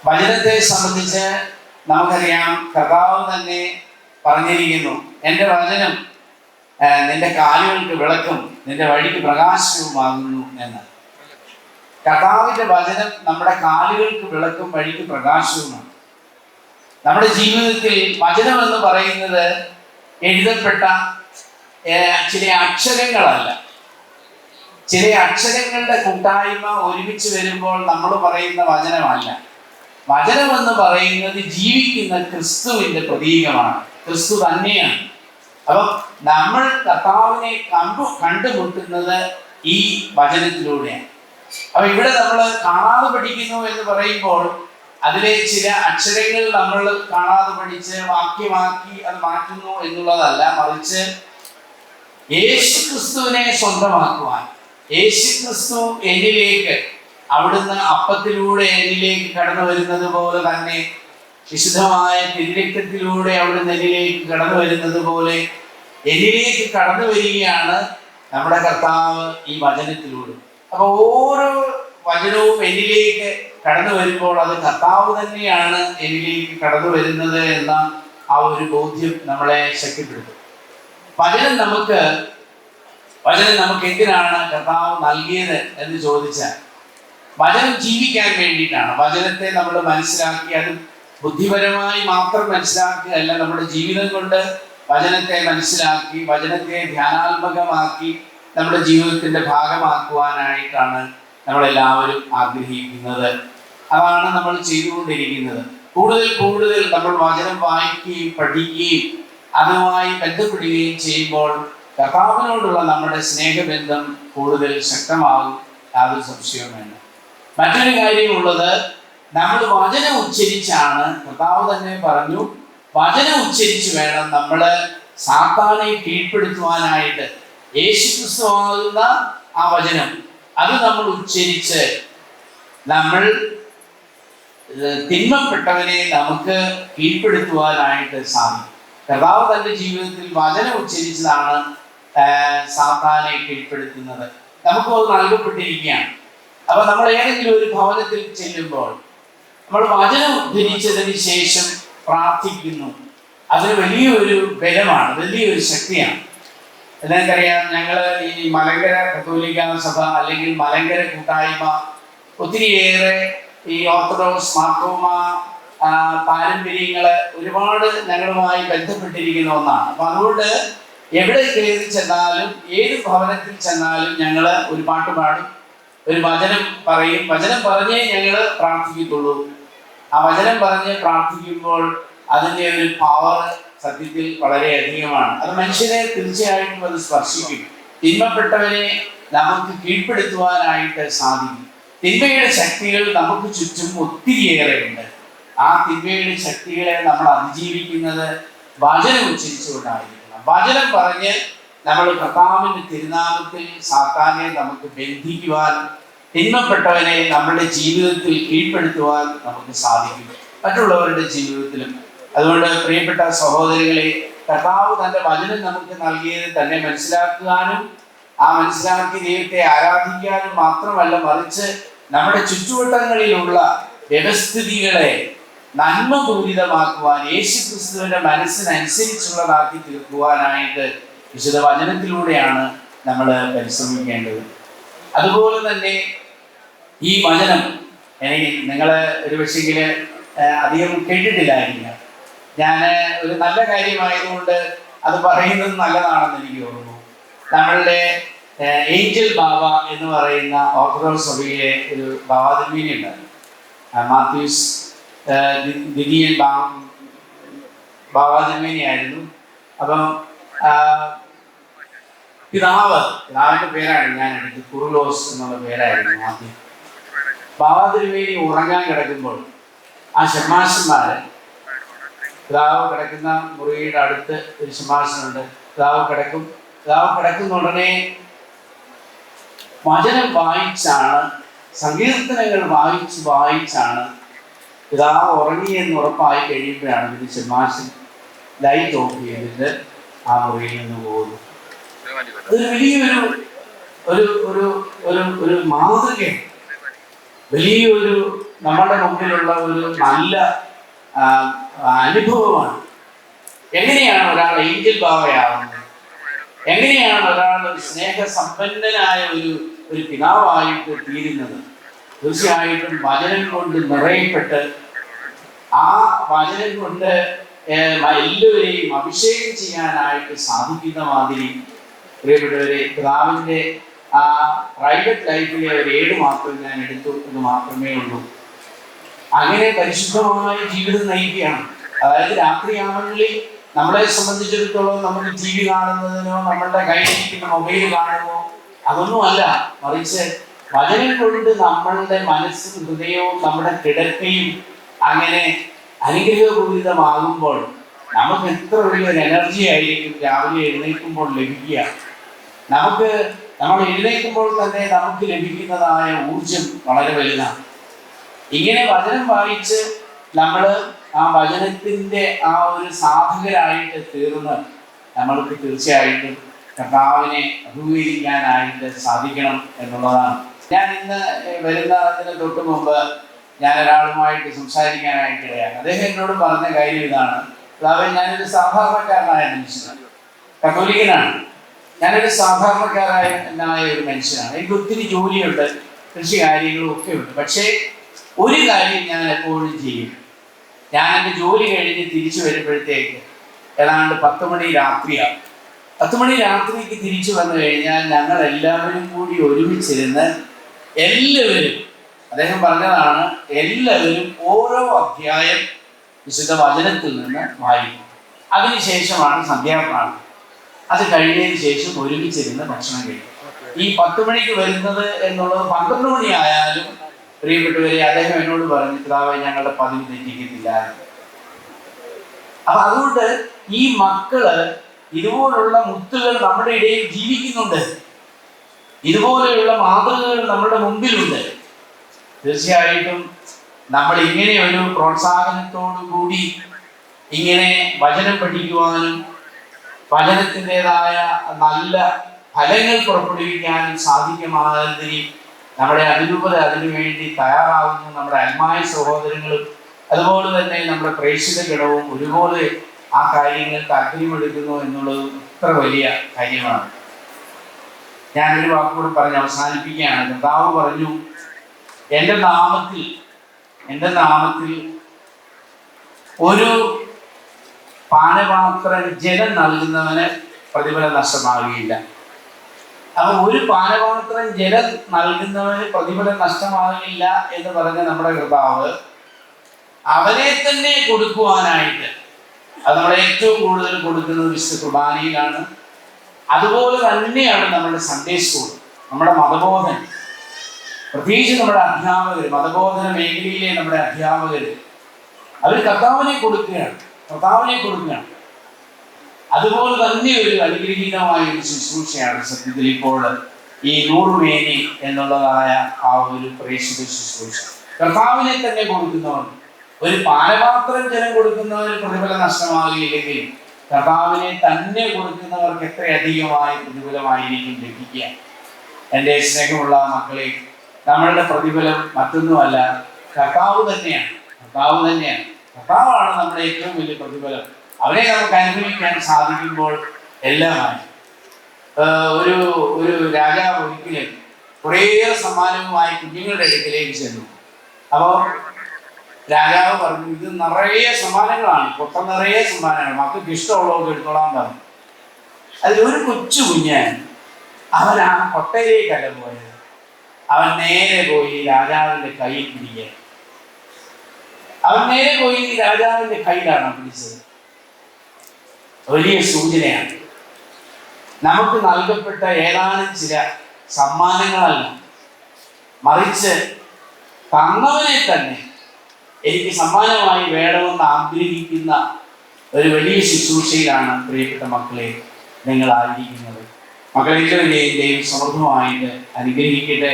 വചനത്തെ സംബന്ധിച്ച് നമുക്കറിയാം, കർത്താവ് തന്നെ പറഞ്ഞിരിക്കുന്നു, എൻ്റെ വചനം നിന്റെ കാലുകൾക്ക് വിളക്കും നിന്റെ വഴിക്ക് പ്രകാശവുമാകുന്നു എന്ന്. കർത്താവിൻ്റെ വചനം നമ്മുടെ കാലുകൾക്ക് വിളക്കും വഴിക്ക് പ്രകാശവുമാണ്. നമ്മുടെ ജീവിതത്തിൽ വചനം എന്ന് പറയുന്നത് എഴുതപ്പെട്ട ചില അക്ഷരങ്ങളല്ല, ചില അക്ഷരങ്ങളുടെ കൂട്ടായ്മ ഒരുമിച്ച് വരുമ്പോൾ നമ്മൾ പറയുന്ന വചനമല്ല. വചനം എന്ന് പറയുന്നത് ജീവിക്കുന്ന ക്രിസ്തുവിന്റെ പ്രതീകമാണ്, ക്രിസ്തു തന്നെയാണ്. അപ്പം നമ്മൾ കർത്താവിനെ കണ്ടുമുട്ടുന്നത് ഈ വചനത്തിലൂടെയാണ്. അപ്പൊ ഇവിടെ നമ്മൾ കാണാതെ പഠിക്കുന്നു എന്ന് പറയുമ്പോൾ അതിലെ ചില അക്ഷരങ്ങൾ നമ്മൾ കാണാതെ പഠിച്ച് വാക്യമാക്കി അത് മാറ്റുന്നു എന്നുള്ളതല്ല, മറിച്ച് യേശു ക്രിസ്തുവിനെ സ്വന്തമാക്കുവാൻ, യേശു ക്രിസ്തു എന്നിലേക്ക്, അവിടുന്ന് അപ്പത്തിലൂടെ എന്നിലേക്ക് കടന്നു വരുന്നത് പോലെ തന്നെ വിശുദ്ധമായ തിരുരക്തത്തിലൂടെ അവിടുന്ന് എന്നിലേക്ക് കടന്നു വരുന്നത് പോലെ എന്നിലേക്ക് കടന്നു വരികയാണ് നമ്മുടെ കർത്താവ് ഈ വചനത്തിലൂടെ. അപ്പൊ ഓരോ വചനവും എന്നിലേക്ക് കടന്നു വരുമ്പോൾ അത് കർത്താവ് തന്നെയാണ് എന്നിലേക്ക് കടന്നു വരുന്നത് എന്ന ആ ഒരു ബോധ്യം നമ്മളെ ശക്തിപ്പെടുത്തും. വചനം നമുക്ക് എന്തിനാണ് കർത്താവ് നൽകിയത് എന്ന് ചോദിച്ചാൽ, വചനം ജീവിക്കാൻ വേണ്ടിയിട്ടാണ്. വചനത്തെ നമ്മൾ മനസ്സിലാക്കി, അത് ബുദ്ധിപരമായി മാത്രം മനസ്സിലാക്കുകയല്ല, നമ്മുടെ ജീവിതം കൊണ്ട് വചനത്തെ മനസ്സിലാക്കി, വചനത്തെ ധ്യാനാത്മകമാക്കി നമ്മുടെ ജീവിതത്തിന്റെ ഭാഗമാക്കുവാനായിട്ടാണ് നമ്മളെല്ലാവരും ആഗ്രഹിക്കുന്നത്. അതാണ് നമ്മൾ ചെയ്തുകൊണ്ടിരിക്കുന്നത്. കൂടുതൽ നമ്മൾ വചനം വായിക്കുകയും പഠിക്കുകയും അതുമായി ബന്ധപ്പെടുകയും ചെയ്യുമ്പോൾ കർത്താവിനോടുള്ള നമ്മുടെ സ്നേഹബന്ധം കൂടുതൽ ശക്തമാകും, യാതൊരു സംശയവും വേണ്ട. മറ്റൊരു കാര്യമുള്ളത്, നമ്മൾ വചനം ഉച്ചരിച്ചാണ്, കർത്താവ് തന്നെ പറഞ്ഞു, വചനം ഉച്ചരിച്ച് വേണം നമ്മൾ സാത്താനെ കീഴ്പ്പെടുത്തുവാനായിട്ട്. യേശുക്രിസ്തു ആകുന്ന ആ വചനം അത് നമ്മൾ ഉച്ചരിച്ച് നമ്മൾ തിന്മപ്പെട്ടവനെ നമുക്ക് കീഴ്പ്പെടുത്തുവാനായിട്ട് സാധിക്കും. കർത്താവ് തന്റെ ജീവിതത്തിൽ വചനം ഉച്ചരിച്ചതാണ് സാത്താനെ കീഴ്പ്പെടുത്തുന്നത്. നമുക്കും അത് നൽകപ്പെട്ടിരിക്കുകയാണ്. അപ്പൊ നമ്മൾ ഏതെങ്കിലും ഒരു ഭവനത്തിൽ ചെല്ലുമ്പോൾ നമ്മൾ വചനം ഉദ്ധരിച്ചതിന് ശേഷം പ്രാർത്ഥിക്കുന്നു, അതിന് വലിയൊരു ബലമാണ്, വലിയൊരു ശക്തിയാണ്. നിങ്ങൾക്കറിയാം, ഞങ്ങൾ ഈ മലങ്കര കത്തോലിക്ക സഭ അല്ലെങ്കിൽ മലങ്കര കൂട്ടായ്മ ഒത്തിരിയേറെ ഈ ഓർത്തഡോക്സ് മാർത്തോമ പാരമ്പര്യങ്ങള് ഒരുപാട് ഞങ്ങളുമായി ബന്ധപ്പെട്ടിരിക്കുന്ന ഒന്നാണ്. അപ്പൊ അതുകൊണ്ട് എവിടെ കയറി ചെന്നാലും, ഏത് ഭവനത്തിൽ ചെന്നാലും ഞങ്ങൾ ഒരു പാട്ട് പാടും, ഒരു വചനം പറയും. വചനം പറഞ്ഞേ ഞങ്ങൾ പ്രാർത്ഥിക്കത്തുള്ളൂ. ആ വചനം പറഞ്ഞ് പ്രാർത്ഥിക്കുമ്പോൾ അതിൻ്റെ ഒരു പവർ സത്യത്തിൽ വളരെ അധികമാണ്. അത് മനുഷ്യനെ തീർച്ചയായിട്ടും അത് സ്പർശിക്കും. തിന്മപ്പെട്ടവനെ നമുക്ക് കീഴ്പ്പെടുത്തുവാനായിട്ട് സാധിക്കും. തിന്മയുടെ ശക്തികൾ നമുക്ക് ചുറ്റും ഒത്തിരിയേറെ ഉണ്ട്. ആ തിന്മയുടെ ശക്തികളെ നമ്മൾ അതിജീവിക്കുന്നത് വചനം ഉച്ചരിച്ചുകൊണ്ടായിരിക്കണം. വചനം പറഞ്ഞ് നമ്മൾ കർത്താവിന്റെ തിരുനാമത്തിൽ സാത്താനെ നമുക്ക് ബന്ധിക്കുവാൻ, തിന്മപ്പെട്ടവനെ നമ്മുടെ ജീവിതത്തിൽ കീഴ്പ്പെടുത്തുവാൻ നമുക്ക് സാധിക്കും, മറ്റുള്ളവരുടെ ജീവിതത്തിലും. അതുകൊണ്ട് പ്രിയപ്പെട്ട സഹോദരികളെ, കർത്താവ് തന്റെ വചനം നമുക്ക് നൽകിയത് തന്നെ മനസ്സിലാക്കുവാനും ആ മനസ്സിലാക്കിയ ദൈവത്തെ ആരാധിക്കാനും മാത്രമല്ല, മറിച്ച് നമ്മുടെ ചുറ്റുവട്ടങ്ങളിലുള്ള വ്യവസ്ഥിതികളെ നന്മപൂരിതമാക്കുവാൻ, യേശുക്രിസ്തുവിന്റെ മനസ്സിനനുസരിച്ചുള്ളതാക്കി തീർക്കുവാനായിട്ട് വിശുദ്ധ വചനത്തിലൂടെയാണ് നമ്മൾ പരിശ്രമിക്കേണ്ടത്. അതുപോലെ തന്നെ ഈ വചനം നിങ്ങൾ ഒരു പക്ഷെങ്കിൽ അധികം കേട്ടിട്ടില്ലായിരിക്കാം. ഞാൻ ഒരു നല്ല കാര്യമായതുകൊണ്ട് അത് പറയുന്നത് നല്ലതാണെന്ന് എനിക്ക് തോന്നുന്നു. നമ്മളുടെ ഏഞ്ചൽ ബാബ എന്ന് പറയുന്ന ഓർത്തഡോക്സ് സഭയിലെ ഒരു ബാബാ തിരുമേനി ഉണ്ടായിരുന്നു, മാത്യൂസ് ദിദിയൻ ബാബാ തിരുമേനി ആയിരുന്നു. അപ്പം പിതാവിന്റെ പേരാണ് ഞാൻ എടുത്തത്, കുറുലോസ് എന്നുള്ള പേരായിരുന്നു ആദ്യം. ബാബാ തിരുമേനി ഉറങ്ങാൻ കിടക്കുമ്പോൾ ആ ഷമ്മാശന്മാര്, പിതാവ് കിടക്കുന്ന മുറിയുടെ അടുത്ത് ഒരു ഷമ്മാശനുണ്ട്, പിതാവ് കിടക്കുന്ന ഉടനെ വചനം വായിച്ചാണ്, സങ്കീർത്തനങ്ങൾ വായിച്ചാണ് പിതാവ് ഉറങ്ങിയെന്ന് ഉറപ്പായി കഴിയുമ്പോഴാണ് ഇത് ഷമ്മാശൻ ലൈറ്റ് ഓഫ് ചെയ്തിട്ട് ആ മുറിയിൽ നിന്ന് പോകുന്നു. അതൊരു വലിയൊരു ഒരു ഒരു ഒരു ഒരു മാതൃകയാണ്, വലിയൊരു നമ്മുടെ മുമ്പിലുള്ള ഒരു നല്ല അനുഭവമാണ്. എങ്ങനെയാണ് ഒരാൾ ഏഞ്ചൽ ബാവയാവുന്നത്, എങ്ങനെയാണ് ഒരാൾ സ്നേഹസമ്പന്നനായ ഒരു പിതാവായിട്ട് തീരുന്നത്? തീർച്ചയായിട്ടും വചനം കൊണ്ട് നിറയപ്പെട്ട് ആ വചനം കൊണ്ട് എല്ലാവരെയും അഭിഷേകം ചെയ്യാനായിട്ട് സാധിക്കുന്ന മാതിരി പ്രിയപ്പെട്ടവരെ, പിതാവിൻ്റെ ആ പ്രൈവറ്റ് ലൈഫിലെ ഒരു 7 മാസം ഞാൻ എടുത്തു എന്ന് മാത്രമേ ഉള്ളൂ. അങ്ങനെ പരിശുദ്ധമായ ജീവിതം നയിക്കുകയാണ്. അതായത് രാത്രിയാമങ്ങളിൽ നമ്മളെ സംബന്ധിച്ചിടത്തോളം നമുക്ക് TV കാണുന്നതിനോ നമ്മളുടെ കയ്യിലിരിക്കുന്ന മൊബൈൽ കാണുമോ അതൊന്നുമല്ല, മറിച്ച് വചനം കൊണ്ട് നമ്മളുടെ മനസ്സും ഹൃദയവും നമ്മുടെ കിടക്കയും അങ്ങനെ അനുഗ്രഹപൂരിതമാകുമ്പോൾ നമുക്ക് എത്ര വലിയൊരു എനർജി ആയിരിക്കും രാവിലെ എഴുന്നേൽക്കുമ്പോൾ ലഭിക്കുക. നമ്മൾ എഴുന്നേൽക്കുമ്പോൾ തന്നെ നമുക്ക് ലഭിക്കുന്നതായ ഊർജം വളരെ വലുതാണ്. ഇങ്ങനെ വചനം വായിച്ച് നമ്മൾ ആ വചനത്തിൻ്റെ ആ ഒരു സാധകരായിട്ട് തീർന്ന് നമ്മൾക്ക് തീർച്ചയായിട്ടും കർത്താവിനെ അഭിമുഖീകരിക്കാനായിട്ട് സാധിക്കണം എന്നുള്ളതാണ്. ഞാൻ ഇന്ന് വരുന്നതിന് തൊട്ട് മുമ്പ് ഞാൻ ഒരാളുമായിട്ട് സംസാരിക്കാനായിട്ട് ഇടയാണ്. അദ്ദേഹം എന്നോട് പറഞ്ഞ കാര്യം ഇതാണ്: കർത്താവേ, ഞാനൊരു സാധാരണക്കാരനായ മനുഷ്യനാണ്, കത്തോലിക്കനാണ്, ഞാനൊരു സാധാരണക്കാരനായ ഒരു മനുഷ്യനാണ്. എനിക്ക് ഒത്തിരി ജോലിയുണ്ട്, കൃഷി കാര്യങ്ങളും ഒക്കെ ഉണ്ട്. പക്ഷേ ഒരു കാര്യം ഞാൻ എപ്പോഴും ചെയ്യും. ഞാൻ എൻ്റെ ജോലി കഴിഞ്ഞ് തിരിച്ചു വരുമ്പോഴത്തേക്ക് ഏതാണ്ട് 10 മണി രാത്രിയാണ്. 10 മണി രാത്രിക്ക് തിരിച്ചു വന്നു കഴിഞ്ഞാൽ ഞങ്ങൾ എല്ലാവരും കൂടി ഒരുമിച്ചിരുന്ന് എല്ലാവരും, അദ്ദേഹം പറഞ്ഞതാണ്, എല്ലാവരും ഓരോ അധ്യായം വിശുദ്ധ വചനത്തിൽ നിന്ന് വായിക്കും. അതിനുശേഷമാണ് സന്ധ്യാപ്രാർത്ഥന. അത് കഴിഞ്ഞതിന് ശേഷം ഒരുമിച്ചിരുന്ന് ഭക്ഷണം കഴിക്കും. ഈ 10 മണിക്ക് വരുന്നത് എന്നുള്ളത് 12 മണിയായാലും പ്രിയപ്പെട്ടവരെ, അദ്ദേഹം എന്നോട് പറഞ്ഞു, പിതാവേ, ഞങ്ങളുടെ പതിവ് തെറ്റിക്കുന്നില്ല. അപ്പൊ അതുകൊണ്ട് ഈ മക്കള് ഇതുപോലുള്ള മുത്തുകൾ നമ്മുടെ ഇടയിൽ ജീവിക്കുന്നുണ്ട്, ഇതുപോലെയുള്ള മാതൃകകൾ നമ്മുടെ മുമ്പിലുണ്ട്. തീർച്ചയായിട്ടും നമ്മൾ ഇങ്ങനെ ഒരു പ്രോത്സാഹനത്തോടു കൂടി ഇങ്ങനെ വചനം പഠിക്കുവാനും വചനത്തിൻ്റെതായ നല്ല ഫലങ്ങൾ പുറപ്പെടുവിക്കാനും സാധിക്കുമാതിരി നമ്മുടെ അതിരൂപത അതിനുവേണ്ടി തയ്യാറാകുന്നു. നമ്മുടെ അൽമായ സഹോദരങ്ങളും അതുപോലെ തന്നെ നമ്മുടെ പ്രേക്ഷിത ഗണവും ഒരുപോലെ ആ കാര്യങ്ങൾ താല്പര്യമെടുക്കുന്നു എന്നുള്ളത് ഇത്ര വലിയ കാര്യമാണ്. ഞാനൊരു വാക്കുകൂടെ പറഞ്ഞ് അവസാനിപ്പിക്കുകയാണ്. കർത്താവ് പറഞ്ഞു, എൻ്റെ നാമത്തിൽ ഒരു പാനപാത്രം ജലം നൽകുന്നവന് പ്രതിഫലം നഷ്ടമാകുകയില്ല. അപ്പൊ ഒരു പാനപാത്രം ജലം നൽകുന്നവന് പ്രതിഫലം നഷ്ടമാകില്ല എന്ന് പറഞ്ഞ നമ്മുടെ കർത്താവ് അവനെ തന്നെ കൊടുക്കുവാനായിട്ട്, അത് നമ്മൾ ഏറ്റവും കൂടുതൽ കൊടുക്കുന്നത് വിശുദ്ധ കുർബാനയിലാണ്. അതുപോലെ തന്നെയാണ് നമ്മുടെ സൺഡേ സ്കൂൾ, നമ്മുടെ മതബോധനം, പ്രത്യേകിച്ച് നമ്മുടെ അധ്യാപകർ, മതബോധന മേഖലയിലെ നമ്മുടെ അധ്യാപകർ, അവർ കർത്താവിനെ കൊടുക്കുകയാണ്. അതുപോലെ തന്നെ ഒരു അനുഗ്രഹീതമായ ഒരു ശുശ്രൂഷയാണ് സത്യത്തിൽ ഇപ്പോൾ ഈ 100 മേനി എന്നുള്ളതായ ആ ഒരു പ്രേക്ഷിത ശുശ്രൂഷ. കർത്താവിനെ തന്നെ കൊടുക്കുന്നവർ, ഒരു പാനപാത്രം ജലം കൊടുക്കുന്നവന് പ്രതിഫലം നഷ്ടമാകില്ലെങ്കിൽ കർത്താവിനെ തന്നെ കൊടുക്കുന്നവർക്ക് എത്രയധികമായ പ്രതിഫലമായിരിക്കും ലഭിക്കുക. എൻ്റെ സ്നേഹമുള്ള മക്കളെ, നമ്മളുടെ പ്രതിഫലം മറ്റൊന്നുമല്ല, കർത്താവ് തന്നെയാണ്. കർത്താവാണ് നമ്മുടെ ഏറ്റവും വലിയ പ്രതിഫലം. അവരെ നമുക്ക് അനുഭവിക്കാൻ സാധിക്കുമ്പോൾ എല്ലാമായി. ഒരു രാജാവ് ഒരിക്കലും കുറേയേറെ സമ്മാനവുമായി കുഞ്ഞുങ്ങളുടെ അടുക്കിലേക്ക് ചെന്നു. അപ്പോൾ രാജാവ് പറഞ്ഞു, ഇത് നിറയെ സമ്മാനങ്ങളാണ്, കൊട്ട നിറയെ സമ്മാനങ്ങൾ, മക്കൾക്ക് ഇഷ്ടമുള്ളവർക്ക് എടുത്തോളാൻ പറഞ്ഞു. അതിലൊരു കൊച്ചു കുഞ്ഞൻ, അവൻ ആ കൊട്ടയിലേക്കല്ല പോയത്, അവൻ നേരെ പോയി രാജാവിൻ്റെ കയ്യിൽ പിടിക്കുക. രാജാവിൻ്റെ കയ്യിലാണ് പിടിച്ചത്. വലിയ സൂചനയാണ്. നമുക്ക് നൽകപ്പെട്ട ഏതാനും ചില സമ്മാനങ്ങളല്ല, മറിച്ച് തന്നവനെ തന്നെ എനിക്ക് സമ്മാനമായി വേണമെന്ന് ആഗ്രഹിക്കുന്ന ഒരു വലിയ ശുശ്രൂഷയിലാണ് പ്രിയപ്പെട്ട മക്കളെ നിങ്ങളായിരിക്കുന്നത്. മക്കളെല്ലാവരെയും ദൈവം സമൃദ്ധമായിട്ട് അനുഗ്രഹിക്കട്ടെ.